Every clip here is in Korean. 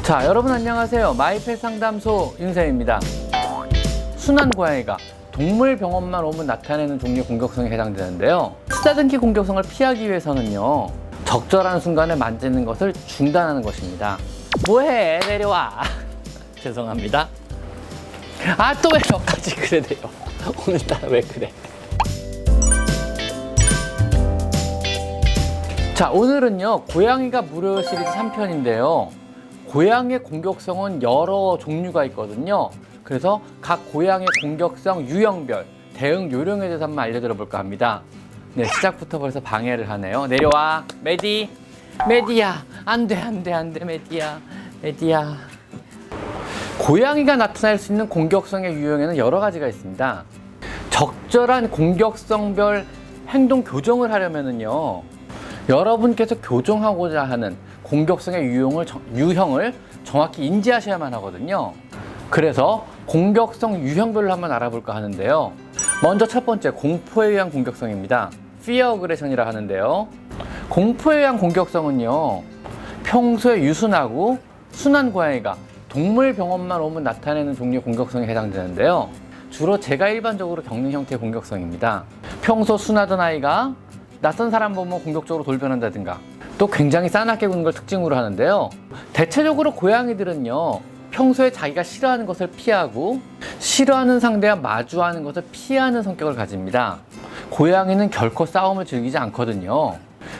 자, 여러분 안녕하세요. 마이펫 상담소 윤쌤입니다. 순한 고양이가 동물병원만 오면 나타내는 종류의 공격성에 해당되는데요. 쓰다듬기 공격성을 피하기 위해서는요, 적절한 순간에 만지는 것을 중단하는 것입니다. 뭐해? 내려와. 죄송합니다. 아, 또 왜 너까지 그래 돼요? 오늘따라 왜 그래? 자, 오늘은요, 고양이가 무료 시리즈 3편인데요. 고양이의 공격성은 여러 종류가 있거든요. 그래서 각 고양이의 공격성 유형별, 대응 요령에 대해서 한번 알려드려 볼까 합니다. 네, 시작부터 벌써 방해를 하네요. 내려와, 메디. 메디야, 안 돼, 메디야. 메디야. 고양이가 나타낼 수 있는 공격성의 유형에는 여러 가지가 있습니다. 적절한 공격성별 행동 교정을 하려면은요, 여러분께서 교정하고자 하는 공격성의 유형을 정확히 인지하셔야만 하거든요. 그래서 공격성 유형별로 한번 알아볼까 하는데요. 먼저 첫 번째, 공포에 의한 공격성입니다. Fear Aggression이라 하는데요. 공포에 의한 공격성은요, 평소에 유순하고 순한 고양이가 동물병원만 오면 나타내는 종류의 공격성에 해당되는데요. 주로 제가 일반적으로 겪는 형태의 공격성입니다. 평소 순하던 아이가 낯선 사람 보면 공격적으로 돌변한다든가, 또 굉장히 싸납게 구는 걸 특징으로 하는데요. 대체적으로 고양이들은요, 평소에 자기가 싫어하는 것을 피하고 싫어하는 상대와 마주하는 것을 피하는 성격을 가집니다. 고양이는 결코 싸움을 즐기지 않거든요.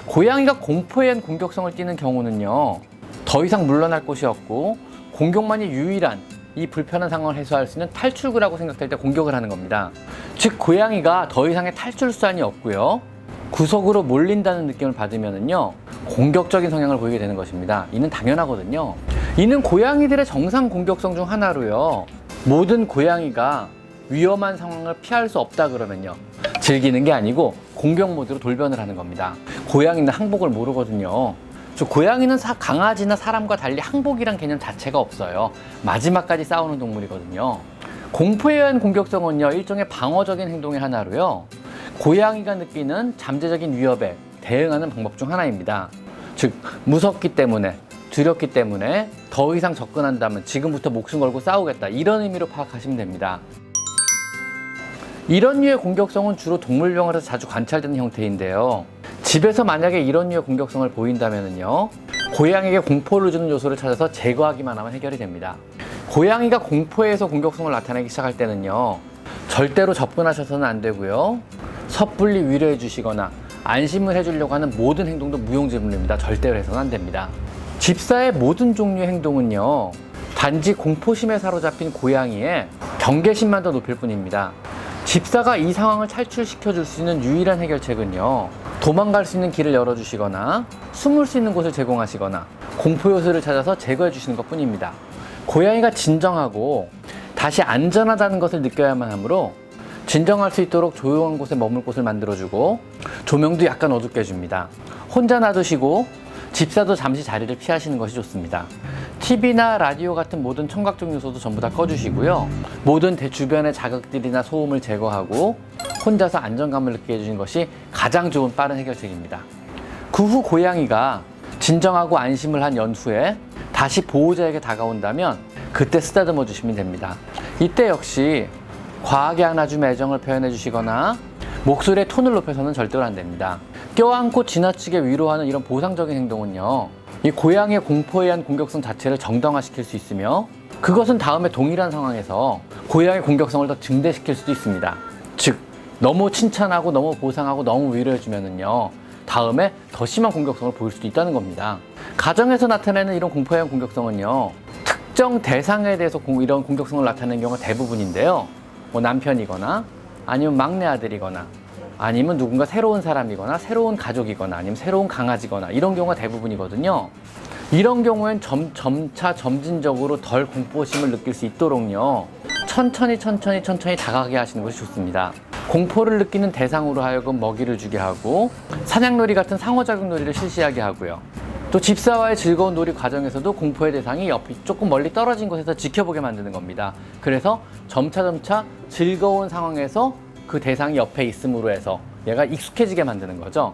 고양이가 공포에 의한 공격성을 띠는 경우는요, 더 이상 물러날 곳이 없고 공격만이 유일한 이 불편한 상황을 해소할 수 있는 탈출구라고 생각될 때 공격을 하는 겁니다. 즉, 고양이가 더 이상의 탈출수단이 없고요, 구석으로 몰린다는 느낌을 받으면은요, 공격적인 성향을 보이게 되는 것입니다. 이는 당연하거든요. 이는 고양이들의 정상 공격성 중 하나로요, 모든 고양이가 위험한 상황을 피할 수 없다 그러면요, 즐기는 게 아니고 공격 모드로 돌변을 하는 겁니다. 고양이는 항복을 모르거든요. 고양이는 강아지나 사람과 달리 항복이란 개념 자체가 없어요. 마지막까지 싸우는 동물이거든요. 공포에 의한 공격성은요, 일종의 방어적인 행동의 하나로요, 고양이가 느끼는 잠재적인 위협에 대응하는 방법 중 하나입니다. 즉, 무섭기 때문에, 두렵기 때문에 더 이상 접근한다면 지금부터 목숨 걸고 싸우겠다, 이런 의미로 파악하시면 됩니다. 이런 류의 공격성은 주로 동물병원에서 자주 관찰되는 형태인데요. 집에서 만약에 이런 류의 공격성을 보인다면요, 고양이에게 공포를 주는 요소를 찾아서 제거하기만 하면 해결이 됩니다. 고양이가 공포에서 공격성을 나타내기 시작할 때는요, 절대로 접근하셔서는 안 되고요, 섣불리 위로해 주시거나 안심을 해주려고 하는 모든 행동도 무용지물입니다. 절대로 해서는 안 됩니다. 집사의 모든 종류의 행동은요, 단지 공포심에 사로잡힌 고양이의 경계심만 더 높일 뿐입니다. 집사가 이 상황을 탈출시켜 줄 수 있는 유일한 해결책은요, 도망갈 수 있는 길을 열어주시거나 숨을 수 있는 곳을 제공하시거나 공포 요소를 찾아서 제거해 주시는 것 뿐입니다. 고양이가 진정하고 다시 안전하다는 것을 느껴야만 하므로 진정할 수 있도록 조용한 곳에 머물 곳을 만들어주고 조명도 약간 어둡게 해줍니다. 혼자 놔두시고 집사도 잠시 자리를 피하시는 것이 좋습니다. TV나 라디오 같은 모든 청각적 요소도 전부 다 꺼주시고요, 모든 주변의 자극들이나 소음을 제거하고 혼자서 안정감을 느끼게 해주는 것이 가장 좋은 빠른 해결책입니다. 그 후 고양이가 진정하고 안심을 한 연후에 다시 보호자에게 다가온다면 그때 쓰다듬어 주시면 됩니다. 이때 역시 과하게 안아주며 애정을 표현해 주시거나 목소리의 톤을 높여서는 절대로 안 됩니다. 껴안고 지나치게 위로하는 이런 보상적인 행동은요, 이 고양이의 공포에 의한 공격성 자체를 정당화시킬 수 있으며, 그것은 다음에 동일한 상황에서 고양이의 공격성을 더 증대시킬 수도 있습니다. 즉, 너무 칭찬하고 너무 보상하고 너무 위로해주면은요, 다음에 더 심한 공격성을 보일 수도 있다는 겁니다. 가정에서 나타내는 이런 공포에 의한 공격성은요, 특정 대상에 대해서 이런 공격성을 나타내는 경우가 대부분인데요, 뭐 남편이거나 아니면 막내 아들이거나 아니면 누군가 새로운 사람이거나 새로운 가족이거나 아니면 새로운 강아지거나 이런 경우가 대부분이거든요. 이런 경우엔 점차 점진적으로 덜 공포심을 느낄 수 있도록요, 천천히 다가가게 하시는 것이 좋습니다. 공포를 느끼는 대상으로 하여금 먹이를 주게 하고 사냥놀이 같은 상호작용 놀이를 실시하게 하고요, 또 집사와의 즐거운 놀이 과정에서도 공포의 대상이 조금 멀리 떨어진 곳에서 지켜보게 만드는 겁니다. 그래서 점차 즐거운 상황에서 그 대상이 옆에 있음으로 해서 얘가 익숙해지게 만드는 거죠.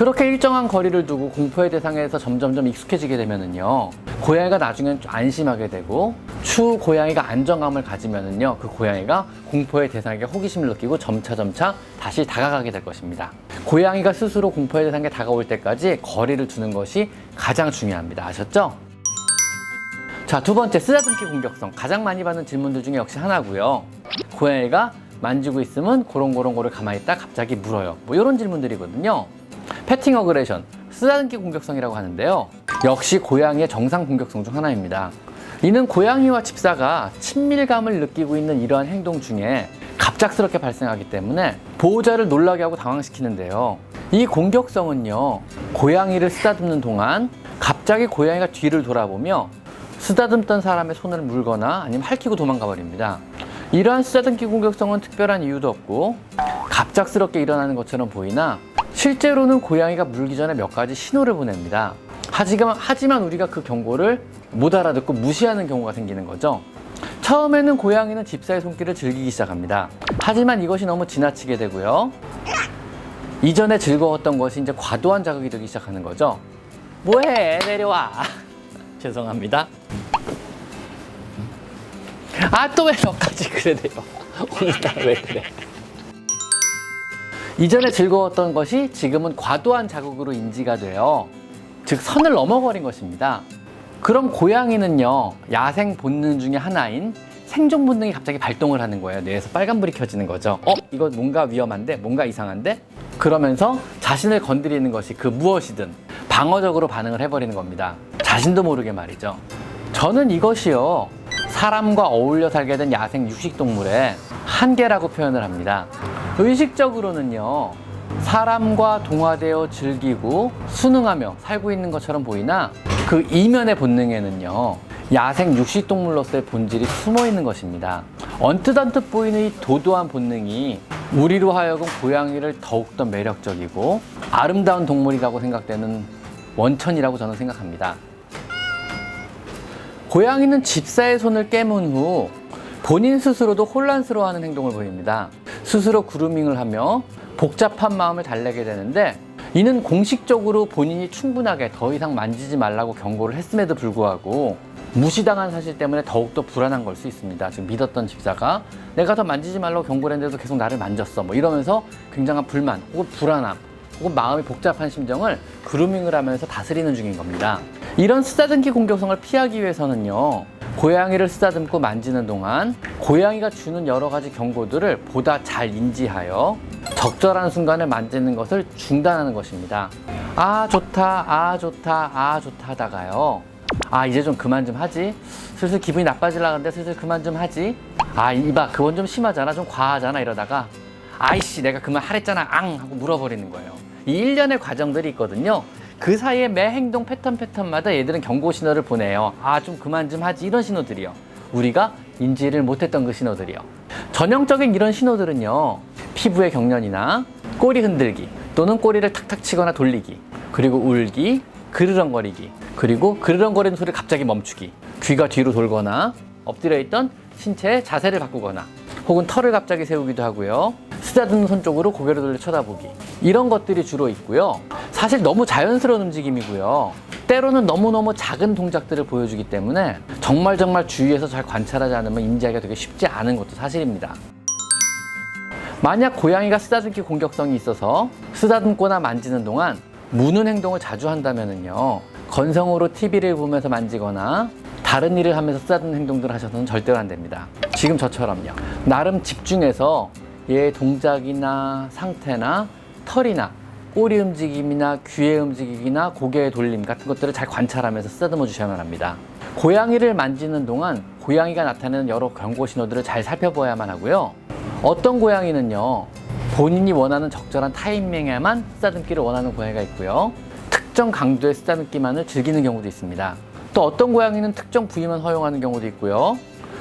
그렇게 일정한 거리를 두고 공포의 대상에서 점점점 익숙해지게 되면은요, 고양이가 나중엔 좀 안심하게 되고, 추후 고양이가 안정감을 가지면은요, 그 고양이가 공포의 대상에게 호기심을 느끼고 점차 다시 다가가게 될 것입니다. 고양이가 스스로 공포의 대상에 다가올 때까지 거리를 두는 것이 가장 중요합니다. 아셨죠? 자, 두 번째, 쓰다듬기 공격성. 가장 많이 받는 질문들 중에 역시 하나고요. 고양이가 만지고 있으면 고롱고롱고를 가만히 있다 갑자기 물어요. 뭐 이런 질문들이거든요. 패팅 어그레션, 쓰다듬기 공격성이라고 하는데요. 역시 고양이의 정상 공격성 중 하나입니다. 이는 고양이와 집사가 친밀감을 느끼고 있는 이러한 행동 중에 갑작스럽게 발생하기 때문에 보호자를 놀라게 하고 당황시키는데요. 이 공격성은요, 고양이를 쓰다듬는 동안 갑자기 고양이가 뒤를 돌아보며 쓰다듬던 사람의 손을 물거나 아니면 핥히고 도망가 버립니다. 이러한 쓰다듬기 공격성은 특별한 이유도 없고 갑작스럽게 일어나는 것처럼 보이나 실제로는 고양이가 물기 전에 몇 가지 신호를 보냅니다. 하지만 우리가 그 경고를 못 알아듣고 무시하는 경우가 생기는 거죠. 처음에는 고양이는 집사의 손길을 즐기기 시작합니다. 하지만 이것이 너무 지나치게 되고요. 이전에 즐거웠던 것이 이제 과도한 자극이 되기 시작하는 거죠. 뭐해, 내려와. 죄송합니다. 아, 또 왜 너까지 그래요? 오늘따라 왜 그래? 이전에 즐거웠던 것이 지금은 과도한 자극으로 인지가 돼요. 즉, 선을 넘어버린 것입니다. 그럼 고양이는요, 야생 본능 중에 하나인 생존 본능이 갑자기 발동을 하는 거예요. 뇌에서 빨간불이 켜지는 거죠. 이거 뭔가 위험한데? 뭔가 이상한데? 그러면서 자신을 건드리는 것이 그 무엇이든 방어적으로 반응을 해버리는 겁니다. 자신도 모르게 말이죠. 저는 이것이요, 사람과 어울려 살게 된 야생 육식동물의 한계라고 표현을 합니다. 의식적으로는요, 사람과 동화되어 즐기고 순응하며 살고 있는 것처럼 보이나 그 이면의 본능에는요, 야생 육식동물로서의 본질이 숨어 있는 것입니다. 언뜻 보이는 이 도도한 본능이 우리로 하여금 고양이를 더욱더 매력적이고 아름다운 동물이라고 생각되는 원천이라고 저는 생각합니다. 고양이는 집사의 손을 깨문 후 본인 스스로도 혼란스러워하는 행동을 보입니다. 스스로 그루밍을 하며 복잡한 마음을 달래게 되는데, 이는 공식적으로 본인이 충분하게 더 이상 만지지 말라고 경고를 했음에도 불구하고 무시당한 사실 때문에 더욱더 불안한 걸 수 있습니다. 지금 믿었던 집사가 내가 더 만지지 말라고 경고를 했는데도 계속 나를 만졌어, 뭐 이러면서 굉장한 불만 혹은 불안함 혹은 마음이 복잡한 심정을 그루밍을 하면서 다스리는 중인 겁니다. 이런 쓰다듬기 공격성을 피하기 위해서는요, 고양이를 쓰다듬고 만지는 동안 고양이가 주는 여러 가지 경고들을 보다 잘 인지하여 적절한 순간에 만지는 것을 중단하는 것입니다. 아 좋다, 아 좋다, 아 좋다 하다가요, 아 이제 좀 그만 좀 하지, 슬슬 기분이 나빠지려는데 슬슬 그만 좀 하지, 아 이봐 그건 좀 심하잖아, 좀 과하잖아, 이러다가 아이씨 내가 그만 하랬잖아 앙 하고 물어버리는 거예요. 이 일련의 과정들이 있거든요. 그 사이에 매 행동 패턴마다 얘들은 경고 신호를 보내요. 아 좀 그만 좀 하지, 이런 신호들이요. 우리가 인지를 못했던 그 신호들이요. 전형적인 이런 신호들은요, 피부의 경련이나 꼬리 흔들기 또는 꼬리를 탁탁 치거나 돌리기, 그리고 울기, 그르렁거리기, 그리고 그르렁거리는 소리를 갑자기 멈추기, 귀가 뒤로 돌거나 엎드려 있던 신체의 자세를 바꾸거나 혹은 털을 갑자기 세우기도 하고요. 쓰다듬는 손 쪽으로 고개를 돌려 쳐다보기, 이런 것들이 주로 있고요. 사실 너무 자연스러운 움직임이고요. 때로는 너무너무 작은 동작들을 보여주기 때문에 정말 주위에서 잘 관찰하지 않으면 인지하기가 되게 쉽지 않은 것도 사실입니다. 만약 고양이가 쓰다듬기 공격성이 있어서 쓰다듬거나 만지는 동안 무는 행동을 자주 한다면요, 건성으로 TV를 보면서 만지거나 다른 일을 하면서 쓰다듬는 행동들을 하셔서는 절대로 안 됩니다. 지금 저처럼요, 나름 집중해서 얘의 동작이나 상태나 털이나 꼬리 움직임이나 귀의 움직임이나 고개의 돌림 같은 것들을 잘 관찰하면서 쓰다듬어 주셔야만 합니다. 고양이를 만지는 동안 고양이가 나타내는 여러 경고 신호들을 잘 살펴봐야만 하고요. 어떤 고양이는요, 본인이 원하는 적절한 타이밍에만 쓰다듬기를 원하는 고양이가 있고요. 특정 강도의 쓰다듬기만을 즐기는 경우도 있습니다. 또 어떤 고양이는 특정 부위만 허용하는 경우도 있고요.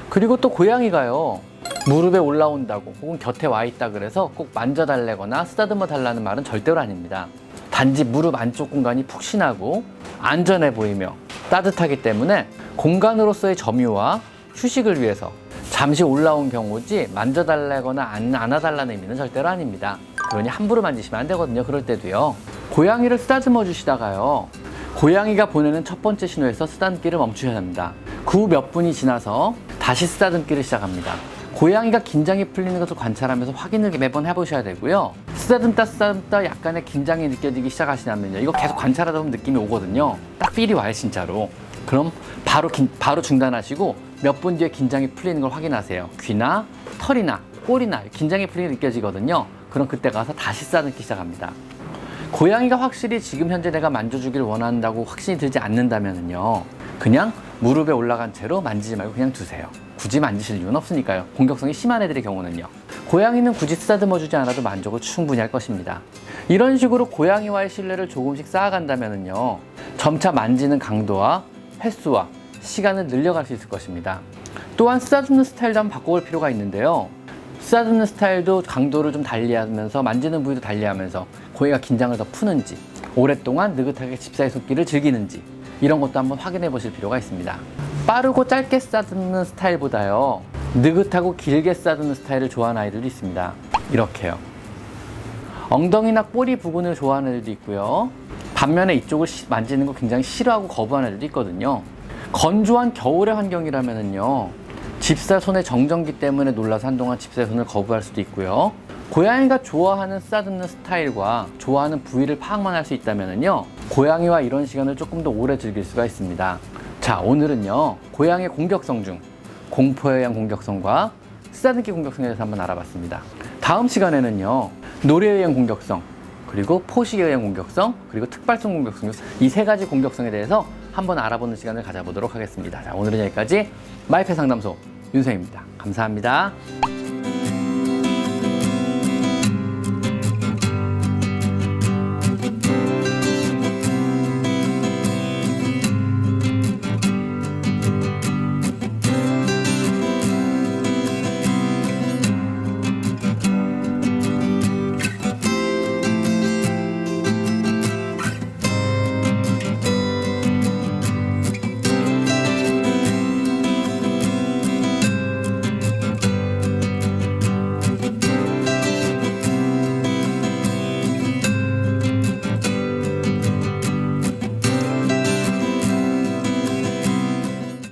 그리고 또 고양이가요, 무릎에 올라온다고 혹은 곁에 와 있다 그래서 꼭 만져달래거나 쓰다듬어 달라는 말은 절대로 아닙니다. 단지 무릎 안쪽 공간이 푹신하고 안전해 보이며 따뜻하기 때문에 공간으로서의 점유와 휴식을 위해서 잠시 올라온 경우지 만져달라거나 안아달라는 의미는 절대로 아닙니다. 그러니 함부로 만지시면 안 되거든요. 그럴 때도요. 고양이를 쓰다듬어 주시다가요, 고양이가 보내는 첫 번째 신호에서 쓰다듬기를 멈추셔야 합니다. 그 후 몇 분이 지나서 다시 쓰다듬기를 시작합니다. 고양이가 긴장이 풀리는 것을 관찰하면서 확인을 매번 해보셔야 되고요. 쓰다듬다 약간의 긴장이 느껴지기 시작하시냐면요, 이거 계속 관찰하다 보면 느낌이 오거든요. 딱 필이 와요, 진짜로. 그럼 바로 중단하시고 몇 분 뒤에 긴장이 풀리는 걸 확인하세요. 귀나 털이나 꼬리나 긴장이 풀리는 게 느껴지거든요. 그럼 그때 가서 다시 쓰다듬기 시작합니다. 고양이가 확실히 지금 현재 내가 만져주기를 원한다고 확신이 들지 않는다면요, 그냥 무릎에 올라간 채로 만지지 말고 그냥 두세요. 굳이 만지실 이유는 없으니까요. 공격성이 심한 애들의 경우는요. 고양이는 굳이 쓰다듬어 주지 않아도 만족을 충분히 할 것입니다. 이런 식으로 고양이와의 신뢰를 조금씩 쌓아간다면요, 점차 만지는 강도와 횟수와 시간을 늘려갈 수 있을 것입니다. 또한 쓰다듬는 스타일도 한번 바꿔볼 필요가 있는데요. 쓰다듬는 스타일도 강도를 좀 달리하면서, 만지는 부위도 달리하면서 고양이가 긴장을 더 푸는지, 오랫동안 느긋하게 집사의 손길을 즐기는지, 이런 것도 한번 확인해 보실 필요가 있습니다. 빠르고 짧게 쓰다듬는 스타일보다요, 느긋하고 길게 쓰다듬는 스타일을 좋아하는 아이들도 있습니다. 이렇게요. 엉덩이나 꼬리 부분을 좋아하는 애들도 있고요. 반면에 이쪽을 만지는 거 굉장히 싫어하고 거부하는 애들도 있거든요. 건조한 겨울의 환경이라면요, 집사 손의 정전기 때문에 놀라서 한동안 집사의 손을 거부할 수도 있고요. 고양이가 좋아하는 쓰다듬는 스타일과 좋아하는 부위를 파악만 할 수 있다면요, 고양이와 이런 시간을 조금 더 오래 즐길 수가 있습니다. 자, 오늘은요, 고양이의 공격성 중 공포에 의한 공격성과 쓰다듬기 공격성에 대해서 한번 알아봤습니다. 다음 시간에는요, 놀이에 의한 공격성, 그리고 포식에 의한 공격성, 그리고 특발성 공격성, 이 세 가지 공격성에 대해서 한번 알아보는 시간을 가져보도록 하겠습니다. 자, 오늘은 여기까지 마이펫 상담소 윤성입니다. 감사합니다.